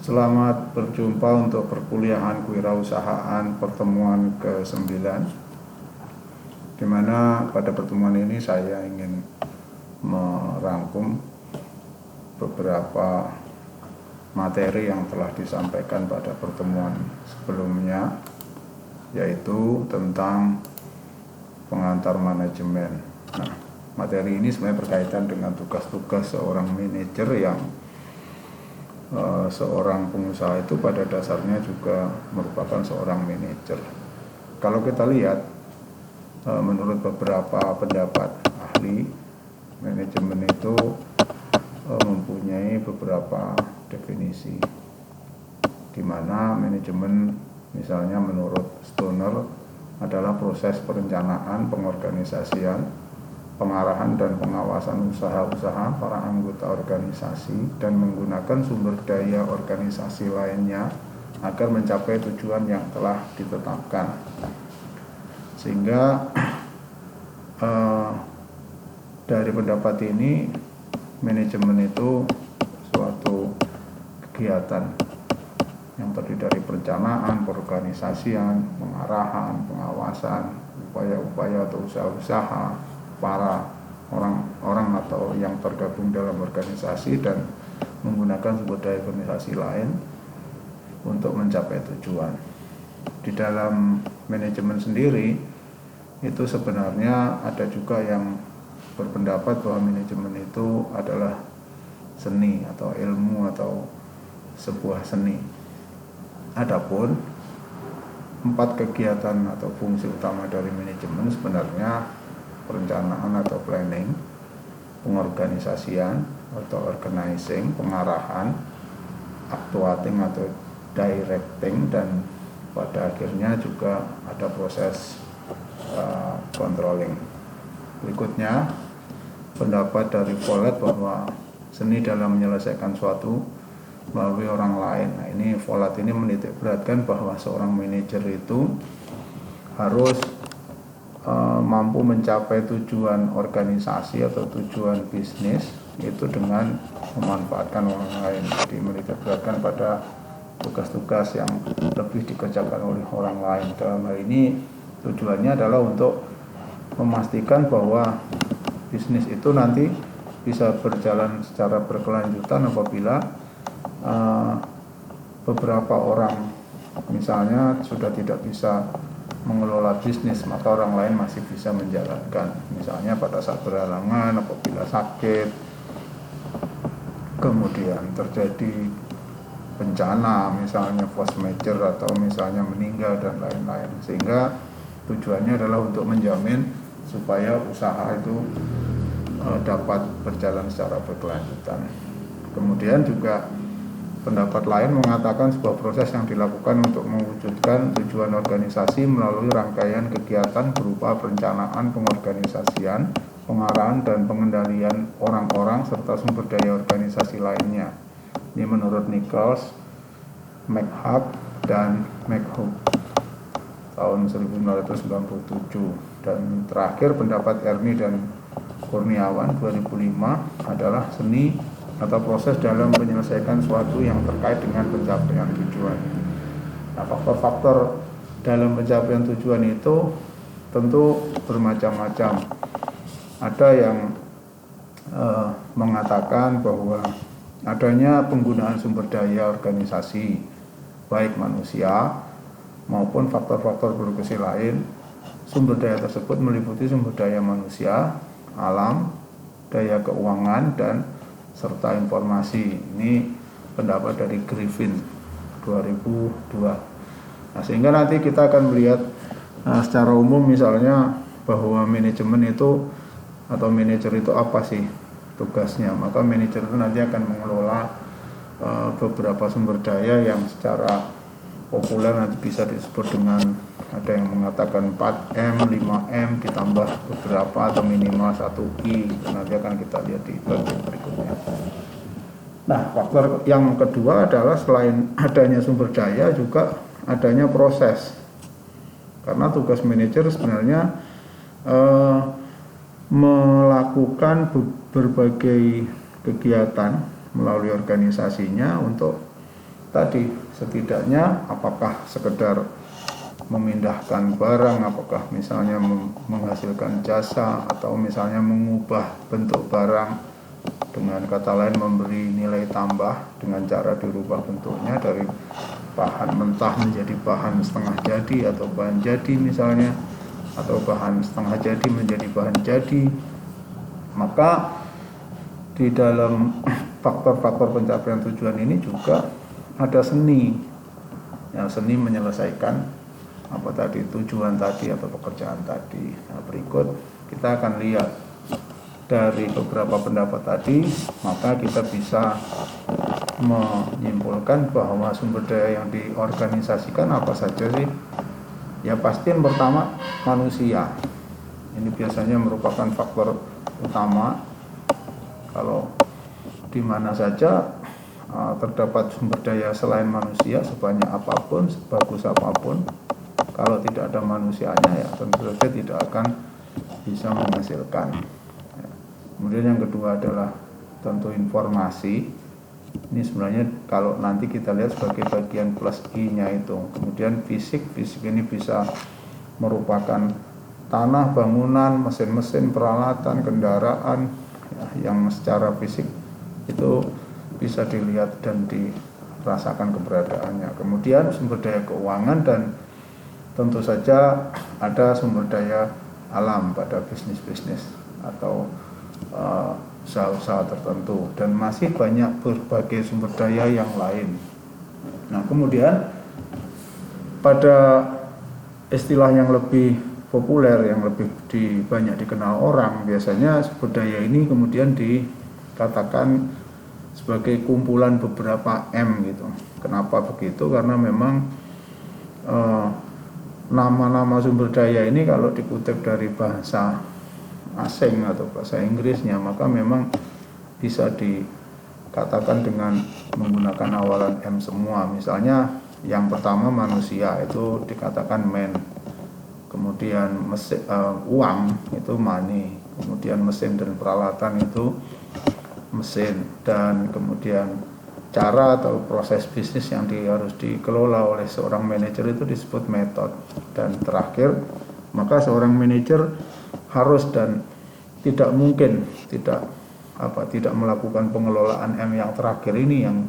Selamat berjumpa untuk perkuliahan kewirausahaan pertemuan ke-9, di mana pada pertemuan ini saya ingin merangkum beberapa materi yang telah disampaikan pada pertemuan sebelumnya, yaitu tentang pengantar manajemen. Nah, materi ini sebenarnya berkaitan dengan tugas-tugas seorang manajer yang seorang pengusaha itu pada dasarnya juga merupakan seorang manajer. Kalau kita lihat, menurut beberapa pendapat ahli, manajemen itu mempunyai beberapa definisi, di mana manajemen misalnya menurut Stoner adalah proses perencanaan, pengorganisasian, pengarahan dan pengawasan usaha-usaha para anggota organisasi dan menggunakan sumber daya organisasi lainnya agar mencapai tujuan yang telah ditetapkan. Sehingga dari pendapat ini, manajemen itu suatu kegiatan yang terdiri dari perencanaan, perorganisasian, pengarahan, pengawasan, upaya-upaya atau usaha-usaha para orang-orang atau yang tergabung dalam organisasi dan menggunakan sumber daya organisasi lain untuk mencapai tujuan. Di dalam manajemen sendiri itu sebenarnya ada juga yang berpendapat bahwa manajemen itu adalah seni atau ilmu atau sebuah seni. Adapun 4 kegiatan atau fungsi utama dari manajemen sebenarnya perencanaan atau planning, pengorganisasian atau organizing, pengarahan, actuating atau directing, dan pada akhirnya juga ada proses controlling. Berikutnya, pendapat dari Follett bahwa seni dalam menyelesaikan suatu melalui orang lain. Nah, ini Follett ini menitik beratkan bahwa seorang manajer itu harus mampu mencapai tujuan organisasi atau tujuan bisnis itu dengan memanfaatkan orang lain. Jadi menitik beratkan pada tugas-tugas yang lebih dikerjakan oleh orang lain. Dalam hal ini tujuannya adalah untuk memastikan bahwa bisnis itu nanti bisa berjalan secara berkelanjutan apabila beberapa orang misalnya sudah tidak bisa mengelola bisnis, maka orang lain masih bisa menjalankan. Misalnya pada saat berhalangan, apabila sakit, kemudian terjadi bencana, misalnya force majeure atau misalnya meninggal dan lain-lain. Sehingga tujuannya adalah untuk menjamin supaya usaha itu dapat berjalan secara berkelanjutan. Kemudian juga pendapat lain mengatakan sebuah proses yang dilakukan untuk mewujudkan tujuan organisasi melalui rangkaian kegiatan berupa perencanaan, pengorganisasian, pengarahan dan pengendalian orang-orang serta sumber daya organisasi lainnya. Ini menurut Nichols, McHugh dan McHugh tahun 1997. Dan terakhir pendapat Erni dan Kurniawan 2005 adalah seni atau proses dalam menyelesaikan suatu yang terkait dengan pencapaian tujuan. Nah, faktor-faktor dalam pencapaian tujuan itu tentu bermacam-macam. Ada yang mengatakan bahwa adanya penggunaan sumber daya organisasi, baik manusia maupun faktor-faktor birokrasi lain. Sumber daya tersebut meliputi sumber daya manusia, alam, daya keuangan, dan serta informasi. Ini pendapat dari Griffin 2002. Nah, sehingga nanti kita akan melihat secara umum misalnya bahwa manajemen itu atau manajer itu apa sih tugasnya. Maka manajer itu nanti akan mengelola beberapa sumber daya yang secara populer nanti bisa disebut dengan, ada yang mengatakan 4M, 5M ditambah beberapa atau minimal 1I. Nanti akan kita lihat di bagian berikutnya. Nah, faktor yang kedua adalah selain adanya sumber daya juga adanya proses. Karena tugas manajer sebenarnya melakukan berbagai kegiatan melalui organisasinya untuk tadi setidaknya apakah sekedar memindahkan barang, apakah misalnya menghasilkan jasa, atau misalnya mengubah bentuk barang, dengan kata lain memberi nilai tambah dengan cara dirubah bentuknya dari bahan mentah menjadi bahan setengah jadi atau bahan jadi misalnya, atau bahan setengah jadi menjadi bahan jadi. Maka di dalam faktor-faktor pencapaian tujuan ini juga ada seni, ya, seni menyelesaikan apa tadi, tujuan tadi atau pekerjaan tadi. Nah, berikut kita akan lihat dari beberapa pendapat tadi, maka kita bisa menyimpulkan bahwa sumber daya yang diorganisasikan apa saja sih? Ya pasti yang pertama manusia. Ini biasanya merupakan faktor utama. Kalau di mana saja terdapat sumber daya selain manusia, sebanyak apapun, sebagus apapun, kalau tidak ada manusianya ya tentu saja tidak akan bisa menghasilkan. Kemudian yang kedua adalah tentu informasi. Ini sebenarnya kalau nanti kita lihat sebagai bagian plus I-nya itu. Kemudian fisik ini bisa merupakan tanah, bangunan, mesin-mesin, peralatan, kendaraan, ya, yang secara fisik itu bisa dilihat dan dirasakan keberadaannya. Kemudian sumber daya keuangan, dan tentu saja ada sumber daya alam pada bisnis-bisnis atau usaha-usaha tertentu, dan masih banyak berbagai sumber daya yang lain. Nah, kemudian pada istilah yang lebih populer, yang lebih banyak dikenal orang, biasanya sumber daya ini kemudian dikatakan sebagai kumpulan beberapa M gitu. Kenapa begitu? Karena memang nama-nama sumber daya ini kalau dikutip dari bahasa asing atau bahasa Inggrisnya, maka memang bisa dikatakan dengan menggunakan awalan M semua. Misalnya yang pertama manusia itu dikatakan man, kemudian uang itu money, kemudian mesin dan peralatan itu mesin, dan kemudian cara atau proses bisnis yang harus dikelola oleh seorang manajer itu disebut method. Dan terakhir, maka seorang manajer harus dan tidak mungkin tidak melakukan pengelolaan M yang terakhir ini, yang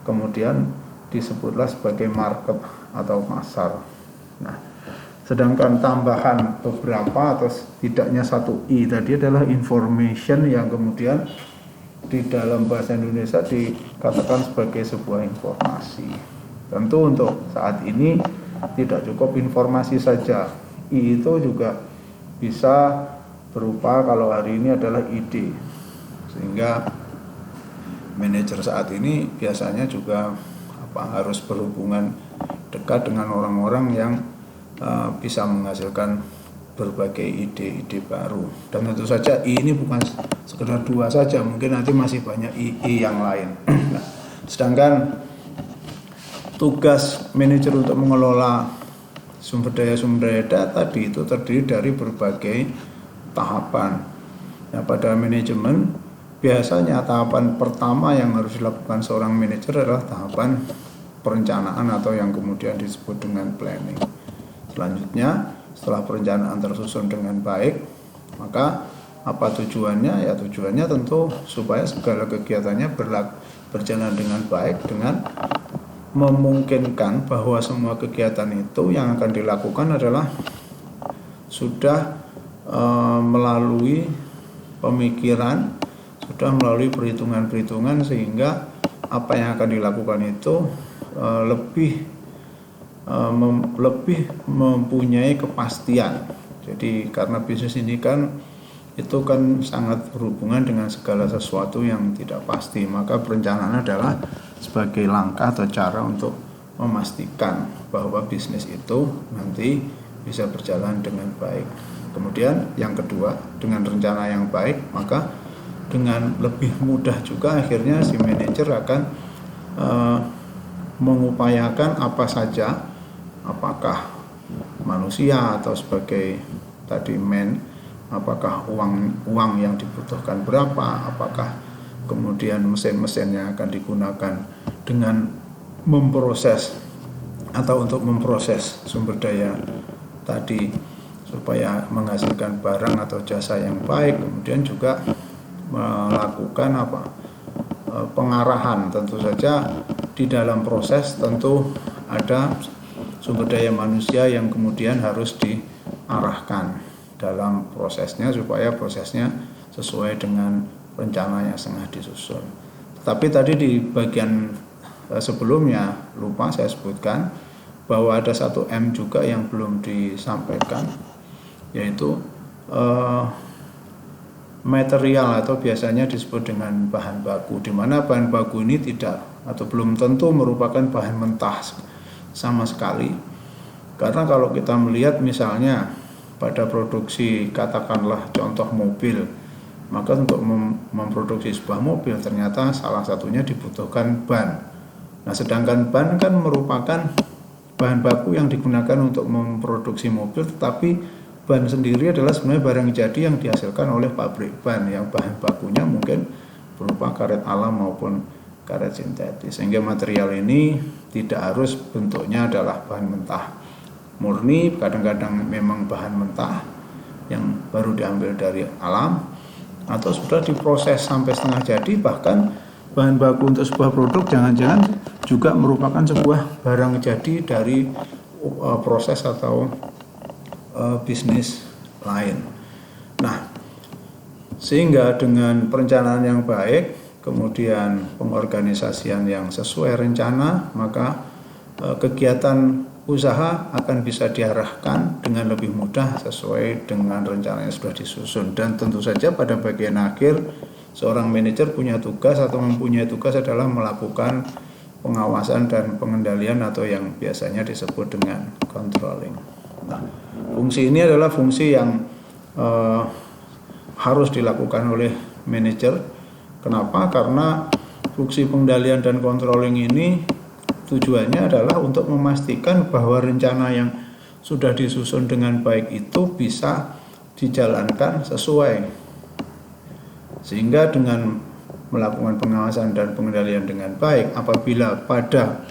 kemudian disebutlah sebagai market atau pasar. Nah, sedangkan tambahan beberapa atau setidaknya satu I tadi adalah information, yang kemudian di dalam bahasa Indonesia dikatakan sebagai sebuah informasi. Tentu untuk saat ini tidak cukup informasi saja. I itu juga bisa berupa, kalau hari ini adalah ide, sehingga manajer saat ini biasanya juga harus berhubungan dekat dengan orang-orang yang bisa menghasilkan berbagai ide-ide baru. Dan tentu saja I ini bukan sekedar dua saja, mungkin nanti masih banyak I yang lain. Nah, sedangkan tugas manajer untuk mengelola sumber daya data itu terdiri dari berbagai tahapan. Nah, pada manajemen biasanya tahapan pertama yang harus dilakukan seorang manajer adalah tahapan perencanaan atau yang kemudian disebut dengan planning. Selanjutnya, setelah perencanaan tersusun dengan baik, maka apa tujuannya? Ya tujuannya tentu supaya segala kegiatannya berjalan dengan baik, dengan memungkinkan bahwa semua kegiatan itu yang akan dilakukan adalah sudah melalui pemikiran, sudah melalui perhitungan-perhitungan, sehingga apa yang akan dilakukan itu lebih mempunyai kepastian. Jadi karena bisnis ini kan itu kan sangat berhubungan dengan segala sesuatu yang tidak pasti, maka perencanaan adalah sebagai langkah atau cara untuk memastikan bahwa bisnis itu nanti bisa berjalan dengan baik. Kemudian yang kedua, dengan rencana yang baik, maka dengan lebih mudah juga akhirnya si manajer akan mengupayakan apa saja, apakah manusia atau sebagai tadi man, apakah uang yang dibutuhkan berapa, apakah kemudian mesin-mesin yang akan digunakan dengan memproses atau untuk memproses sumber daya tadi supaya menghasilkan barang atau jasa yang baik, kemudian juga melakukan pengarahan. Tentu saja di dalam proses tentu ada sumber daya manusia yang kemudian harus diarahkan dalam prosesnya supaya prosesnya sesuai dengan rencana yang tengah disusun. Tapi tadi di bagian sebelumnya lupa saya sebutkan bahwa ada 1M juga yang belum disampaikan, yaitu material atau biasanya disebut dengan bahan baku, di mana bahan baku ini tidak atau belum tentu merupakan bahan mentah sama sekali. Karena kalau kita melihat misalnya pada produksi katakanlah contoh mobil, maka untuk memproduksi sebuah mobil ternyata salah satunya dibutuhkan ban. Nah, sedangkan ban kan merupakan bahan baku yang digunakan untuk memproduksi mobil, tetapi ban sendiri adalah sebenarnya barang jadi yang dihasilkan oleh pabrik ban yang bahan bakunya mungkin berupa karet alam maupun karet sintetis, sehingga material ini tidak harus bentuknya adalah bahan mentah murni. Kadang-kadang memang bahan mentah yang baru diambil dari alam atau sudah diproses sampai setengah jadi, bahkan bahan baku untuk sebuah produk jangan-jangan juga merupakan sebuah barang jadi dari proses atau bisnis lain. Nah, sehingga dengan perencanaan yang baik, kemudian pengorganisasian yang sesuai rencana, maka kegiatan usaha akan bisa diarahkan dengan lebih mudah sesuai dengan rencana yang sudah disusun. Dan tentu saja pada bagian akhir seorang manajer punya tugas atau mempunyai tugas adalah melakukan pengawasan dan pengendalian atau yang biasanya disebut dengan controlling. Nah, fungsi ini adalah fungsi yang harus dilakukan oleh manajer. Kenapa? Karena fungsi pengendalian dan controlling ini tujuannya adalah untuk memastikan bahwa rencana yang sudah disusun dengan baik itu bisa dijalankan sesuai. Sehingga dengan melakukan pengawasan dan pengendalian dengan baik, apabila pada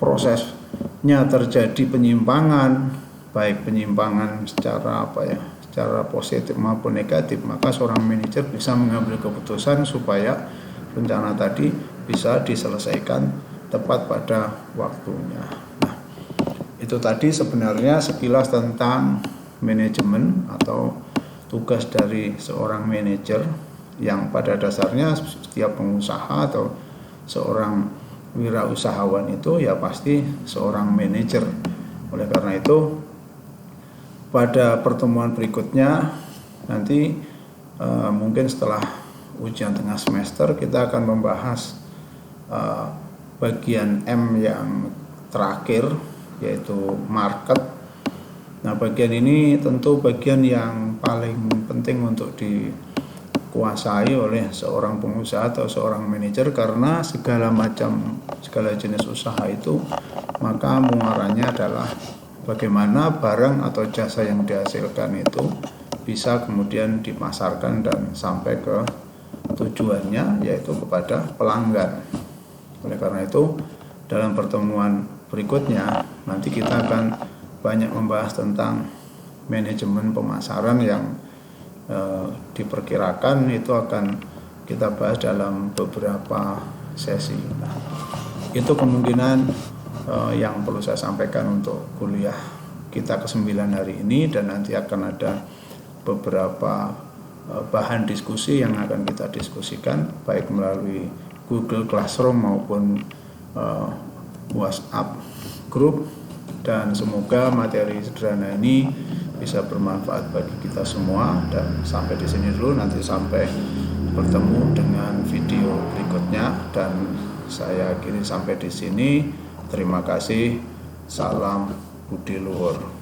prosesnya terjadi penyimpangan, baik penyimpangan secara secara positif maupun negatif, maka seorang manajer bisa mengambil keputusan supaya rencana tadi bisa diselesaikan tepat pada waktunya. Nah, itu tadi sebenarnya sekilas tentang manajemen atau tugas dari seorang manajer, yang pada dasarnya setiap pengusaha atau seorang wirausahawan itu ya pasti seorang manajer. Oleh karena itu, pada pertemuan berikutnya nanti mungkin setelah ujian tengah semester kita akan membahas bagian M yang terakhir, yaitu market. Nah, bagian ini tentu bagian yang paling penting untuk dikuasai oleh seorang pengusaha atau seorang manajer, karena segala jenis usaha itu maka muaranya adalah bagaimana barang atau jasa yang dihasilkan itu bisa kemudian dimasarkan dan sampai ke tujuannya, yaitu kepada pelanggan. Oleh karena itu, dalam pertemuan berikutnya nanti kita akan banyak membahas tentang manajemen pemasaran yang diperkirakan itu akan kita bahas dalam beberapa sesi. Nah, itu kemungkinan yang perlu saya sampaikan untuk kuliah kita ke-9 hari ini, dan nanti akan ada beberapa bahan diskusi yang akan kita diskusikan baik melalui Google Classroom maupun WhatsApp group, dan semoga materi sederhana ini bisa bermanfaat bagi kita semua. Dan sampai di sini dulu, nanti sampai bertemu dengan video berikutnya, dan saya akhiri sampai di sini. Terima kasih. Salam budi luhur.